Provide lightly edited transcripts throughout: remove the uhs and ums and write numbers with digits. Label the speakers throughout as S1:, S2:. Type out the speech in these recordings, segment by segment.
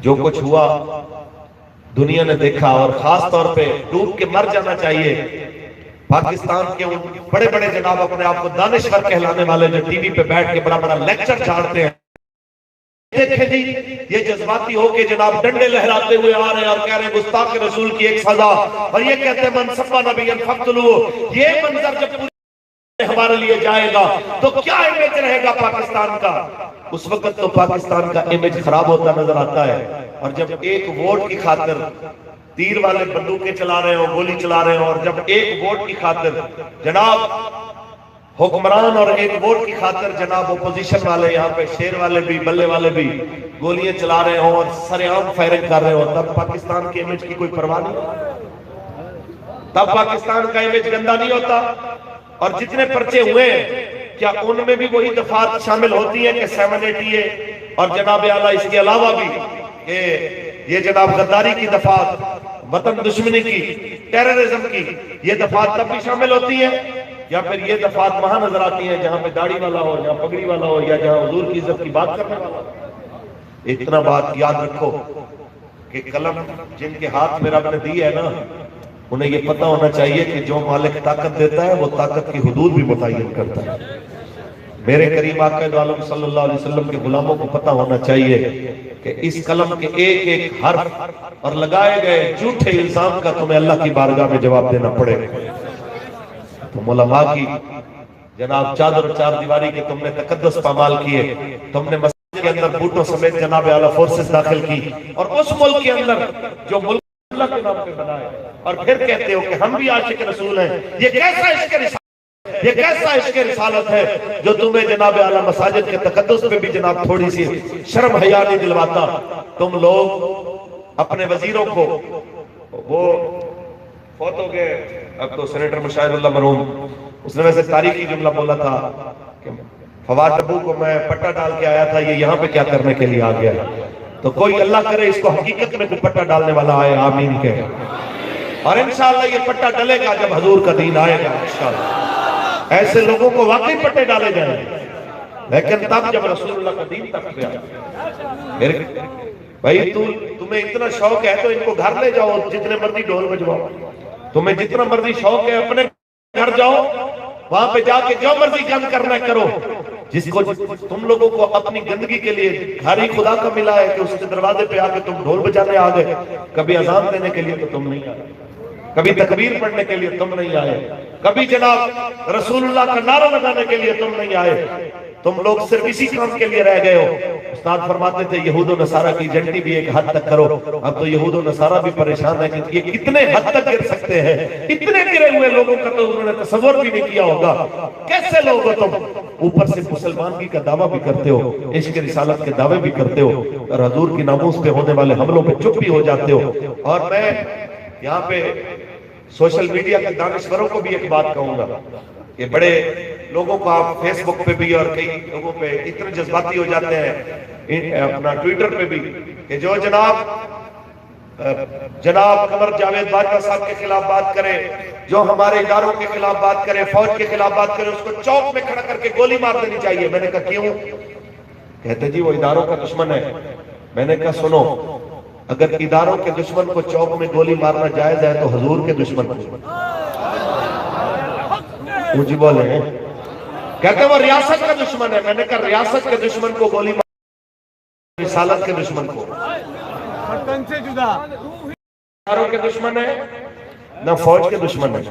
S1: جو کچھ ہوا دنیا نے دیکھا، اور خاص طور پہ ڈوب کے مر جانا چاہیے پاکستان کے ان بڑے بڑے جناب اپنے آپ کو دانشور کہلانے والے جو ٹی وی پہ بیٹھ کے بڑا بڑا لیکچر چھاڑتے ہیں. دیکھیں جی یہ جذباتی ہو کے جناب ڈنڈے لہراتے ہوئے آ رہے ہیں اور کہہ رہے ہیں گستاخ رسول کی ایک سزا، اور یہ کہتے ہیں من سبا نبی فقتلوہ. یہ منظر جب پورے ہمارے لیے جائے گا تو کیا امیج رہے گا پاکستان کا؟ اس وقت تو پاکستان کا امیج خراب ہوتا نظر آتا ہے. اور جب ایک ووٹ کی خاطر تیر والے بندوقیں چلا رہے ہوں، گولی چلا رہے ہوں، اور جب ایک ووٹ کی خاطر جناب حکمران اور ایک ووٹ کی خاطر جناب اپوزیشن والے یہاں پہ شیر والے بھی بلے والے بھی گولیاں چلا رہے ہوں اور سرعام فائرنگ کر رہے ہوں، تب پاکستان کے امیج کی کوئی پرواہ نہیں؟ تب پاکستان کا امیج گندا نہیں ہوتا؟ اور جتنے پرچے ہوئے ہیں کیا ان میں بھی وہی دفعات شامل ہوتی ہیں کہ 780 اور جناب اعلیٰ اس کے علاوہ بھی یہ جناب غداری کی دفعات، وطن دشمنی کی، ٹیررزم کی یہ دفعات تب بھی شامل ہوتی ہیں؟ یا پھر یہ دفعات وہاں نظر آتی ہیں جہاں پہ داڑھی والا ہو، جہاں پگڑی والا ہو، یا جہاں حضور کی عزت کی بات کرنے والا ہو؟ اتنا بات یاد رکھو کہ قلم جن کے ہاتھ میں رب نے دی ہے نا، انہیں یہ پتہ ہونا چاہیے کہ جو مالک طاقت دیتا ہے وہ طاقت کی حدود بھی متعین کرتا ہے. میرے کریم آقا دو عالم صلی اللہ علیہ وسلم کے غلاموں کو پتہ ہونا چاہیے کہ اس قلم کے ایک ایک حرف اور لگائے گئے جھوٹے الزام کا تمہیں اللہ کی بارگاہ میں جواب دینا پڑے. تم علماء کی جناب چادر چار دیواری کے تم نے تقدس پامال کیے، تم نے مسجد کے اندر بوٹوں سمیت جناب اعلیٰ فورسز داخل کی، اور اس ملک کے اندر جو ملک اللہ کے نام پہ بنا ہے، اور پھر کہتے ہو کہ ہم بھی عاشق رسول ہیں. یہ کیسا عشق رسالت، یہ کیسا عشق رسالت ہے جو تمہیں جناب اعلیٰ مساجد کے تقدس پہ بھی جناب تھوڑی سی شرم حیا نہیں دلواتا؟ تم لوگ اپنے وزیروں کو، وہ فوت ہو گئے اب تو سینیٹر مشاہد اللہ مرحوم، اس نے ویسے تاریخی جملہ بولا تھا کہ فواد ابو کو میں پٹا ڈال کے آیا تھا، یہ یہاں پہ کیا کرنے کے لیے آ گیا ہے؟ تو کوئی اللہ کرے اس کو حقیقت میں کوئی پٹا ڈالنے والا آئے، آمین کہے. اور انشاءاللہ یہ پٹا ڈلے گا جب حضور کا دین آئے گا انشاءاللہ. ایسے لوگوں کو واقعی پٹے ڈالے جائیں گے، لیکن تب جب رسول اللہ کا دین تک گیا. میرے بھائی تمہیں اتنا شوق ہے تو ان کو گھر لے جاؤ، جتنے مرضی ڈھول بجواؤ. تمہیں جتنا مرضی شوق ہے اپنے گھر جاؤ، وہاں پہ جا کے جو مرضی گند کرنا کرو. جس کو تم لوگوں کو اپنی گندگی کے لیے گھر ہی خدا کا ملا ہے کہ اس کے دروازے پہ آ کے تم ڈھول بجانے آ گئے. کبھی اذان دینے کے لیے تو تم نہیں آئے، کبھی تکبیر پڑھنے کے لیے تم نہیں آئے، کبھی جناب رسول اللہ کا نعرہ لگانے کے لیے تم نہیں آئے. تم لوگ صرف اسی کام کے لیے رہ گئے ہو. استاد فرماتے تھے یہود و نصارہ کی جنٹی بھی ایک حد تک کرو. اب تو یہود و نصارہ بھی پریشان ہے کہ یہ کتنے حد تک گر سکتے ہیں. اتنے گرے ہوئے لوگوں کا تو انہوں نے تصور بھی نہیں کیا ہوگا. کیسے لوگ ہو تم؟ اوپر سے مسلمانگی کا دعویٰ بھی کرتے ہو، عشق رسالت کے دعوے بھی کرتے ہو، اور حضور کی ناموس پہ ہونے والے حملوں پہ چپ بھی ہو جاتے ہو. اور میں یہاں پہ سوشل میڈیا کے دانشوروں کو بھی ایک بات کہوں گا کہ بڑے لوگوں کو آپ فیس بک پہ بھی اور کئی لوگوں پہ اتنے جذباتی ہو جاتے ہیں، اپنا ٹویٹر پہ بھی، کہ جو جناب قمر جاوید باجوہ صاحب کے خلاف بات کرے، جو ہمارے اداروں کے خلاف بات کرے، فوج کے خلاف بات کرے، اس کو چوک میں کھڑا کر کے گولی مار دینی چاہیے. میں نے کہا کیوں؟ کہتے جی وہ اداروں کا دشمن ہے. میں نے کہا سنو، اگر اداروں کے دشمن کو چوک میں گولی مارنا جائز ہے تو حضور کے دشمن کو مجھے بولے ہیں. کہتے ہیں وہ ریاست کا دشمن ہے. میں نے کہا ریاست کے دشمن کو گولی مار، رسالت کے دشمن کو اداروں کے دشمن ہے نہ فوج کے دشمن ہے.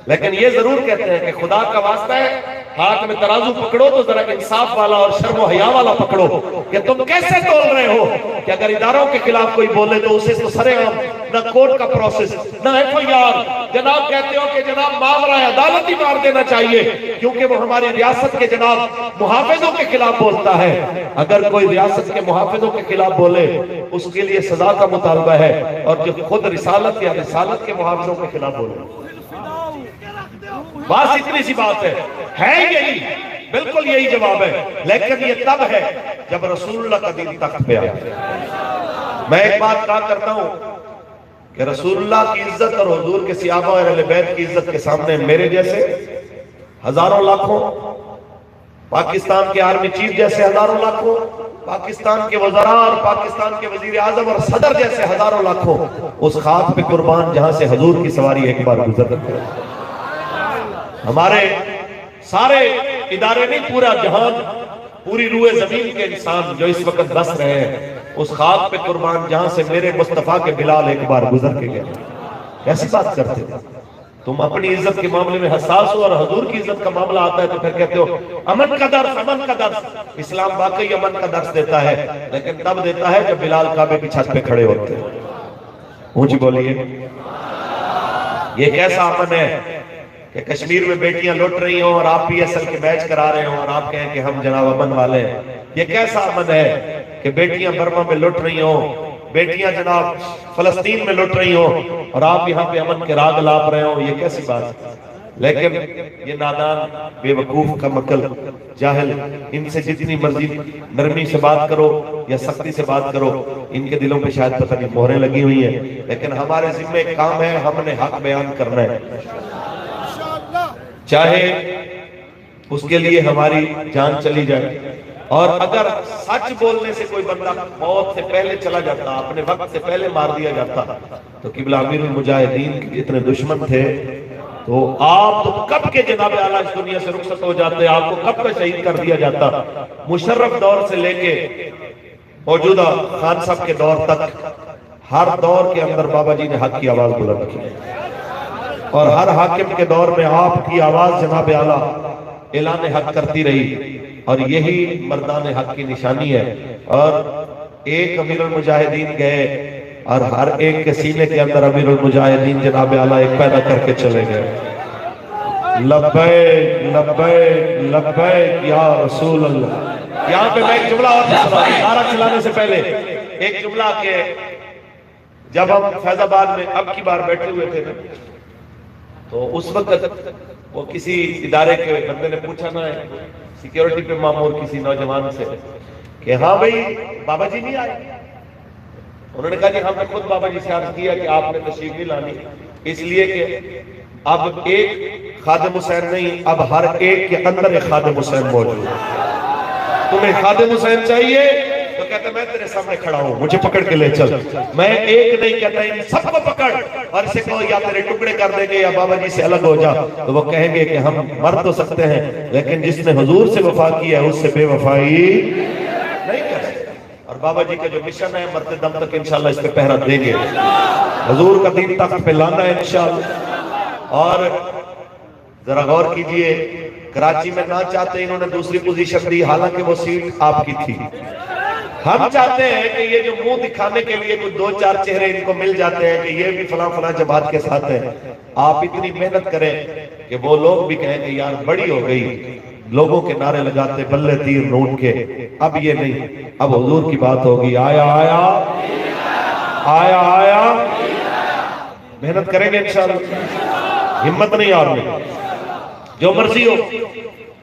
S1: لیکن یہ ضرور کہتے ہیں کہ خدا کا واسطہ ہے ہاتھ میں ترازو پکڑو تو ذرا انصاف والا اور شرم و حیا والا پکڑو. کہ تم کیسے تول رہے ہو کہ اگر اداروں کے خلاف کوئی بولے تو اسے تو سرے عام نہ کورٹ کا پروسیس نہ ایف آئی آر، جناب کہتے ہو کہ جناب معاملہ عدالت ہی مار دینا چاہیے کیونکہ وہ ہماری ریاست کے جناب محافظوں کے خلاف بولتا ہے. اگر کوئی ریاست کے محافظوں کے خلاف بولے اس کے لیے سزا کا مطالبہ ہے، اور جو خود رسالت یا رسالت کے محافظوں کے خلاف بولے، بس اتنی سی بات ہے یہی، بالکل یہی جواب ہے. لیکن یہ تب ہے جب رسول اللہ کا دین تخت پہ آئے. میں ایک بات کہا کرتا ہوں کہ رسول اللہ کی عزت اور حضور کے صحابہ اور اہل بیت کی عزت کے سامنے میرے جیسے ہزاروں لاکھوں، پاکستان کے آرمی چیف جیسے ہزاروں لاکھوں، پاکستان کے وزراء اور پاکستان کے وزیر اعظم اور صدر جیسے ہزاروں لاکھوں اس خاک پہ قربان جہاں سے حضور کی سواری ایک بار گزر کر ہمارے سارے ادارے نہیں، پورا جہان، پوری روئے زمین کے انسان جو اس وقت بس رہے ہیں اس خاک پہ قربان جہاں سے میرے مصطفیٰ کے بلال ایک بار گزر کے گئے. کیسی بات کرتے ہیں تم؟ اپنی عزت کے معاملے میں حساس ہو اور حضور کی عزت کا معاملہ آتا ہے تو پھر کہتے ہو امن کا درس، امن کا درس. اسلام واقعی امن کا درس دیتا ہے، لیکن تب دیتا ہے جب بلال کعبے کی چھت پہ کھڑے ہوتے ہیں. اونچی بولیے. یہ کیسا امن ہے کہ کشمیر میں بیٹیاں لوٹ رہی ہوں اور آپ پی ایس ایل کے میچ کرا رہے ہوں اور آپ کہیں کہ ہم جناب امن والے ہیں. یہ کیسا امن ہے کہ بیٹیاں برما میں لوٹ رہی ہوں، بیٹیاں جناب فلسطین میں لوٹ رہی ہوں اور آپ یہاں پہ امن کے راگ لاپ رہے ہوں. یہ کیسی بات ہے؟ لیکن یہ نادان، بے وقوف، کم عقل، جاہل، ان سے جتنی مرضی نرمی سے بات کرو یا سختی سے بات کرو ان کے دلوں پہ شاید پتہ نہیں مہریں لگی ہوئی ہیں. لیکن ہمارے ذمہ ایک کام ہے، ہم نے حق بیان کرنا ہے، چاہے اس کے لیے ہماری جان چلی جائے. اور اگر سچ بولنے سے کوئی بندہ موت سے پہلے چلا جاتا، اپنے وقت سے پہلے مار دیا جاتا، تو قبلہ امیر المجاہدین کے اتنے دشمن تھے تو آپ تو کب کے جناب اعلیٰ اس دنیا سے رخصت ہو جاتے، آپ کو کب کا شہید کر دیا جاتا. مشرف دور سے لے کے موجودہ خان صاحب کے دور تک ہر دور کے اندر بابا جی نے حق کی آواز بلند کی اور ہر حاکم کے دور میں آپ کی آواز جناب اعلیٰ اعلان حق کرتی رہی اور یہی مردان حق کی نشانی ہے. اور ایک امیر المجاہدین گئے اور ہر ایک کے سینے کے اندر امیر المجاہدین جناب اعلیٰ ایک پیدا کر کے چلے گئے. لبیک لبیک لبیک یا رسول اللہ. یہاں پہ میں ایک جملہ اور نعرہ چلانے سے پہلے ایک جملہ کہ جب ہم فیض آباد میں اب کی بار بیٹھے ہوئے تھے تو اس وقت وہ کسی ادارے کے بندے نے پوچھا نا سیکیورٹی پہ مامور کسی نوجوان سے کہ ہاں بھئی بابا جی نہیں آئے. انہوں نے کہا کہ ہم نے خود بابا جی سے عرض کیا کہ آپ نے تشریف نہیں لانی، اس لیے کہ اب ایک خادم حسین نہیں، اب ہر ایک کے اندر ایک خادم حسین موجود ہے. تمہیں خادم حسین چاہیے تو کہتا میں تیرے سامنے کھڑا ہوں، مجھے پکڑ کے لے چل. میں ایک نہیں کہتا ان سب کو پکڑ اور اسے کہو یا تیرے ٹکڑے کر دیں گے یا بابا جی سے الگ ہو جا. تو وہ کہیں گے کہ ہم مر تو سکتے ہیں لیکن جس نے حضور سے وفا کی ہے اس سے بے وفائی نہیں کر سکتے. اور بابا جی کا جو مشن ہے مرتے دم تک انشاءاللہ اس پہ پہرا دیں گے. حضور کا دین تخت پہ لانا ہے انشاءاللہ. اور ذرا غور کیجئے، کراچی میں نہ چاہتے انہوں نے دوسری پوزیشن دی حالانکہ وہ سیٹ آپ کی تھی. ہم چاہتے ہیں کہ یہ جو منہ دکھانے کے لیے کچھ دو چار چہرے ان کو مل جاتے ہیں کہ یہ بھی فلاں فلاں جماعت کے ساتھ ہیں. آپ اتنی محنت کریں کہ وہ لوگ بھی کہیں کہ یار بڑی ہو گئی، لوگوں کے نعرے لگاتے بلے تیر نوٹ کے. اب یہ نہیں، اب حضور کی بات ہوگی. آیا آیا آیا آیا. محنت کریں گے انشاءاللہ، ہمت نہیں ہارنی. جو مرضی ہو،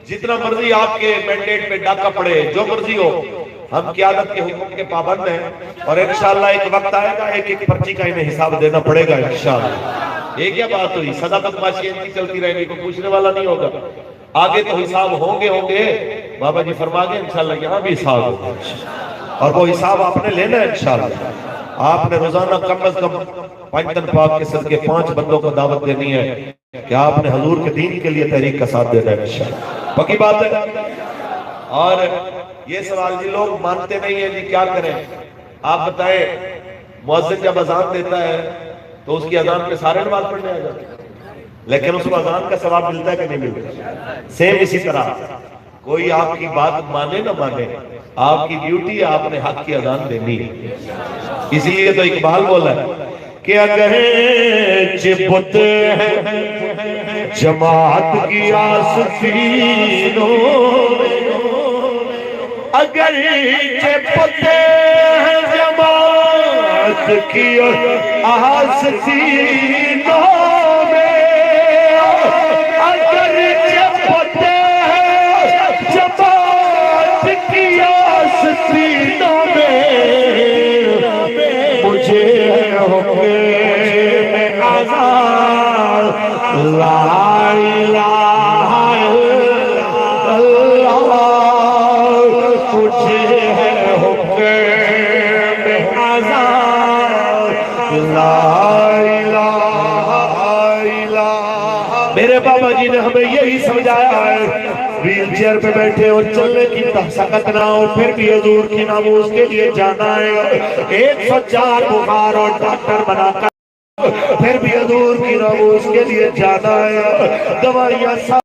S1: جتنا مرضی آپ کے مینڈیٹ پہ ڈاکہ پڑے، جو مرضی ہو، ہم قیادت کے حکم کے پابند ہیں اور انشاءاللہ ایک وقت آئے گا ایک ایک پرچی کا انہیں حساب دینا پڑے گا انشاءاللہ. یہ کیا بات ہوئی؟ سدا بدماشی ان کی چلتی رہے گی، کوئی پوچھنے والا نہیں ہوگا. آگے تو حساب ہوں گے. بابا جی فرما گئے انشاءاللہ یہاں بھی حساب ہوگا اور وہ حساب آپ نے لینا ہے انشاءاللہ. آپ نے روزانہ کم از کم پنجتن پاک کے صدقے 5 بندوں کو دعوت دینی ہے کہ آپ نے حضور کے دین کے لیے تحریک کا ساتھ دینا ہے انشاءاللہ. پکی بات ہے. اور یہ سوال جی لوگ مانتے نہیں ہیں جی کیا کریں؟ آپ بتائیں، مؤذن جب اذان دیتا ہے تو اس کی اذان پہ سارے نماز پڑھنے آ جاتے ہیں لیکن اس کو اذان کا ثواب ملتا ہے کہ نہیں ملتا؟ سیم اسی طرح کوئی آپ کی بات مانے نہ مانے، آپ کی ڈیوٹی ہے آپ نے حق کی اذان دینی. اسی لیے تو اقبال بولا ہے کہ اگرچہ بت ہے جماعت کی آستینوں، اگرچہ بت ہے جماعت کی آستینوں میں، اگرچہ بت ہے جماعت کی آستینوں میں، مجھے حکم آزاد لا الہ الا اللہ، مجھے لا الہ الا میرے بابا جی نے ہمیں یہی سمجھایا ہے، ویل چیئر پہ بیٹھے اور چلنے کی طاقت نہ ہو پھر بھی حضور کی ناموس کے لیے جانا ہے، 104 بخار اور ڈاکٹر بنا کر پھر بھی حضور کی ناموس کے لیے جانا ہے، دوائیاں سب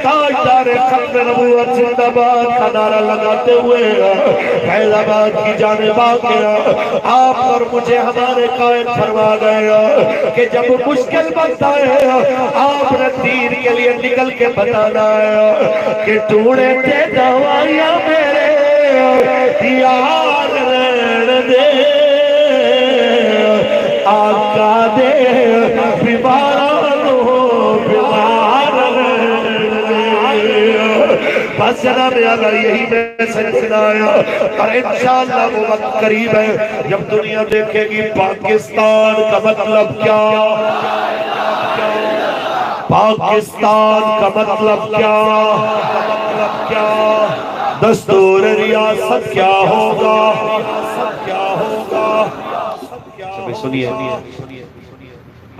S1: تاجدار ختم نبوت زندہ باد کا نعرہ لگاتے ہوئے فیض آباد کی جانب آ گیا۔ آپ اور مجھے ہمارے قائد فرما گئے کہ جب مشکل وقت آئے آپ نے دین کے لیے نکل کے بتانا ہے کہ ٹوڑے تھے دوائیاں میرے یار رہن دے آقا دے بیماروں بیمار بس جناب اگر یہی میسج سنایا اور انشاءاللہ وہ وقت قریب ہے جب دنیا دیکھے گی پاکستان کا مطلب کیا، پاکستان کا مطلب کیا، دستور ریاست کیا ہوگا، سنیے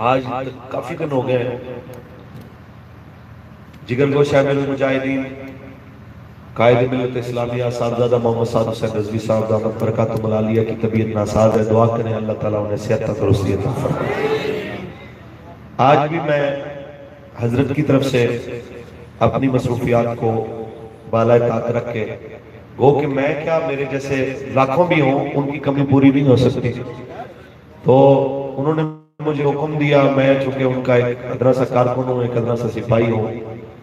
S1: آج کافی دن ہو گئے جگر گوشہ مل مجاہدین قائد ملت اسلامیہ صاحبزادہ محمد سعد حسین رضوی صاحب دامت برکاتہ العالیہ کی طبیعت ناساز ہے، دعا کریں اللہ تعالیٰ انہیں صحت تندرستی عطا فرمائے۔ آج بھی میں حضرت کی طرف سے اپنی مصروفیات کو بالائے طاق رکھ کے گو کہ میں کیا میرے جیسے لاکھوں بھی ہوں ان کی کمی پوری نہیں ہو سکتی، تو انہوں نے مجھے حکم دیا، میں چونکہ ان کا ایک ادنا سا کارکن ہوں، ایک ادنا سا سپاہی ہوں،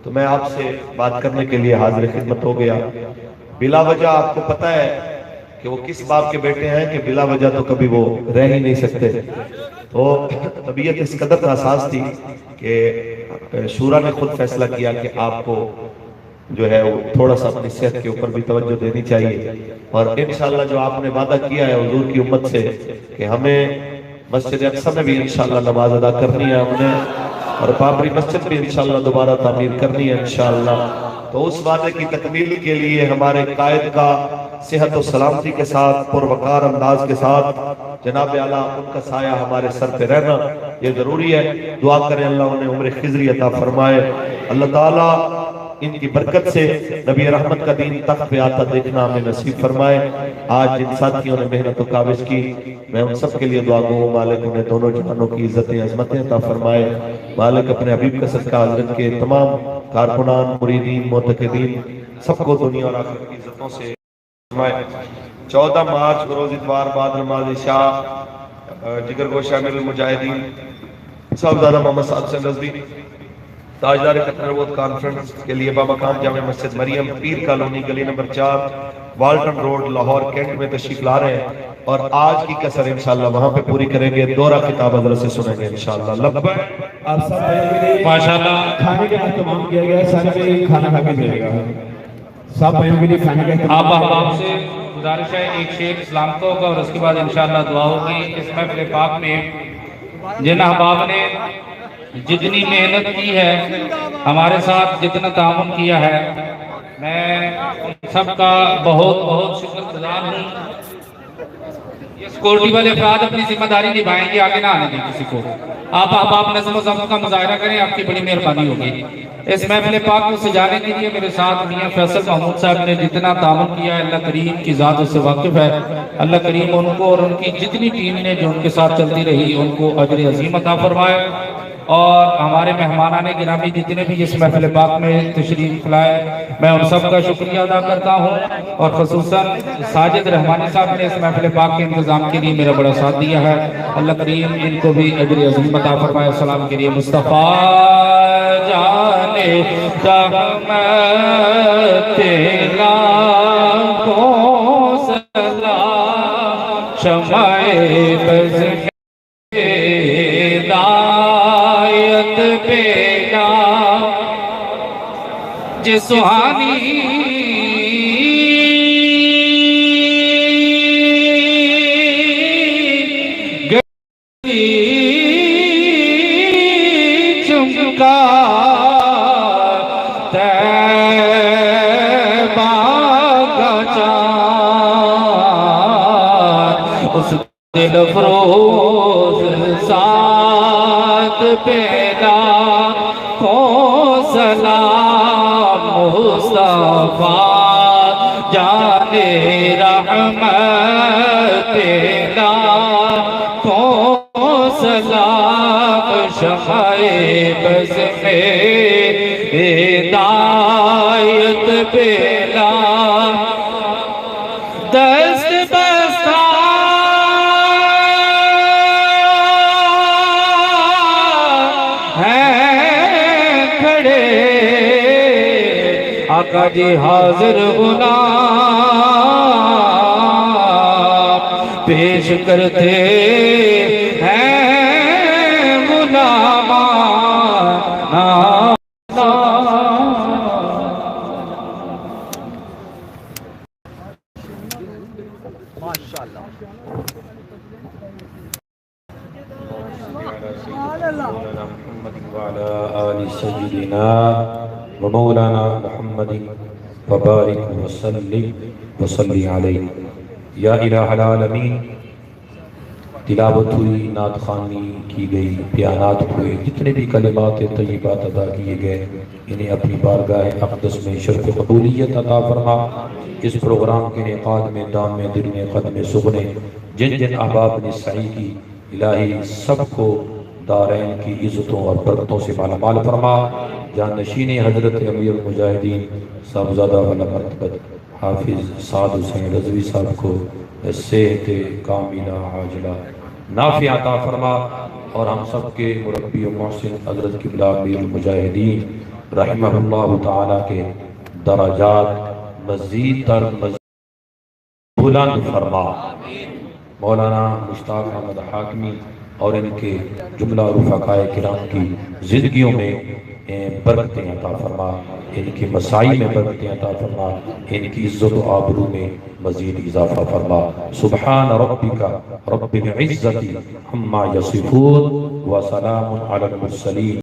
S1: تو میں آپ سے بات کرنے کے لیے حاضر خدمت ہو گیا۔ بلا وجہ آپ کو پتہ ہے کہ وہ کس باپ کے بیٹے ہیں کہ بلا وجہ تو کبھی وہ رہ ہی نہیں سکتے، تو طبیعت اس قدر ناساز تھی کہ شورا نے خود فیصلہ کیا کہ آپ کو جو ہے وہ تھوڑا سا اپنی صحت کے اوپر بھی توجہ دینی چاہیے، اور انشاءاللہ جو آپ نے وعدہ کیا ہے حضور کی امت سے کہ ہمیں مسجد اقصی میں بھی انشاءاللہ نماز ادا کرنی ہے ہم نے، اور بابری مسجد بھی انشاءاللہ دوبارہ تعمیر کرنی ہے انشاءاللہ، تو اس وعدے کی تکمیل کے لیے ہمارے قائد کا صحت و سلامتی کے ساتھ پروقار انداز کے ساتھ جناب اعلیٰ ان کا سایہ ہمارے سر پہ رہنا یہ ضروری ہے۔ دعا کریں اللہ انہیں عمر خضری عطا فرمائے، اللہ تعالیٰ ان کی برکت سے نبی رحمت کا دین تخت پہ آتا دیکھنا ہمیں نصیب فرمائے۔ آج جن ساتھیوں نے محنت و کاوش کی میں ان سب کے لیے دعا گو مالک انہیں دونوں جہانوں کی عزتیں عظمتیں عطا فرمائے، مالک اپنے حبیب کا صدقہ حضرت کے تمام کارکنان مریدین معتقدین سب کو دنیا اور آخرت کی عزتوں سے فرمائے۔ 14 مارچ بروز اتوار بعد نماز عشاء جگر گوشہ امیر المجاہدین صاحبزادہ محمد سعد حسین رضوی تاجدار ختم نبوت کانفرنس کے لیے بامقام جامع مسجد مریم پیر کالونی گلی number 4 Walton road Lahore Cantt میں تشریف لا رہے ہیں، اور آج کی کسر انشاءاللہ وہاں پہ پوری کریں گے، دورہ کتاب حضرت سے سنیں گے انشاءاللہ۔ لبیک
S2: آپ سب ماشاءاللہ کھانے کا اہتمام کیا گیا ہے، سارے میں کھانا کھا کے جائے گا، سب بھائیوں کے لیے کھانے کا اہتمام۔
S3: آپ احباب سے گزارش ہے ایک شیخ اسلام کو ہوگا اور اس کے بعد انشاءاللہ دعا ہوگی۔ اس محفل پاک میں جن احباب نے جتنی محنت کی ہے ہمارے ساتھ جتنا تعاون کیا ہے میں ان سب کا بہت بہت شکر گزار ہوں۔ یہ سیکورٹی والے افراد اپنی ذمہ داری نبھائیں گے، آگے نہ آنے دیں کسی کو۔ آپ احباب نظم و ضبط کا مظاہرہ کریں، آپ کی بڑی مہربانی ہوگی۔ اس محفل پاک کو سجانے کے لیے میرے ساتھ میاں فیصل محمود صاحب نے جتنا تعاون کیا ہے اللہ کریم کی ذات اس سے واقف ہے، اللہ کریم ان کو اور ان کی جتنی ٹیم نے جو ان کے ساتھ چلتی رہی ان کو اجر عظیم عطا فرمائے، اور ہمارے مہمانان گرامی جتنے بھی اس محفل پاک میں تشریف لائے میں ان سب کا شکریہ ادا کرتا ہوں، اور خصوصاً ساجد رحمانی صاحب نے اس محفل پاک کے انتظام کے لیے میرا بڑا ساتھ دیا ہے، اللہ کریم ان کو بھی اجر عظیم عطا فرمائے۔ السلام کے لیے مصطفیٰ جانے رحمت لاکھوں سلام شمع بز ہدایت پہ نام جے سہانی چمکا تیبہ کا چاند اس دل فروز ساتھ پیلا کو سلام مصطفیٰ جانے رحمت پیلا کو سلام شمع بز میں ہدایت پیلا دست بستہ آقا جی حاضر غلام پیش کرتے ہیں غلامان
S4: وعلى آل سيدنا ومولانا محمد وبارك وسلم وصلي عليه یا الہ العالمین. تلاوت ہوئی، نعت خوانی کی گئی، بیانات ہوئے، جتنے بھی کلمات طیبات ادا کیے گئے انہیں اپنی بارگاہ اقدس میں شرف قبولیت عطا فرما. اس پروگرام کے انعقاد میں، دام میں، دل میں، قد میں، سغنے جن جن احباب نے سعی کی، الہی سب کو دارین کی عزتوں اور برکتوں سے مالا مال فرما. جانشین حضرت امیر المجاہدین صاحبزادہ والا مرتبت حافظ سعد حسین رضوی صاحب کو صحت کاملہ عاجلہ نافع عطا فرما، اور ہم سب کے مربی و محسن حضرت قبلہ امیر المجاہدین رحمہ اللہ تعالیٰ کے درجات مزید تر بلند فرما. مولانا مشتاق احمد حاکمی اور ان کے جملہ رفقائے کرام کی زندگیوں میں برکتیں عطا فرما، ان کی مسائی میں برکتیں عطا فرما، ان کی عزت و آبرو میں مزید اضافہ فرما. سبحان ربک رب العزت عما یصفون وسلام علی المرسلین.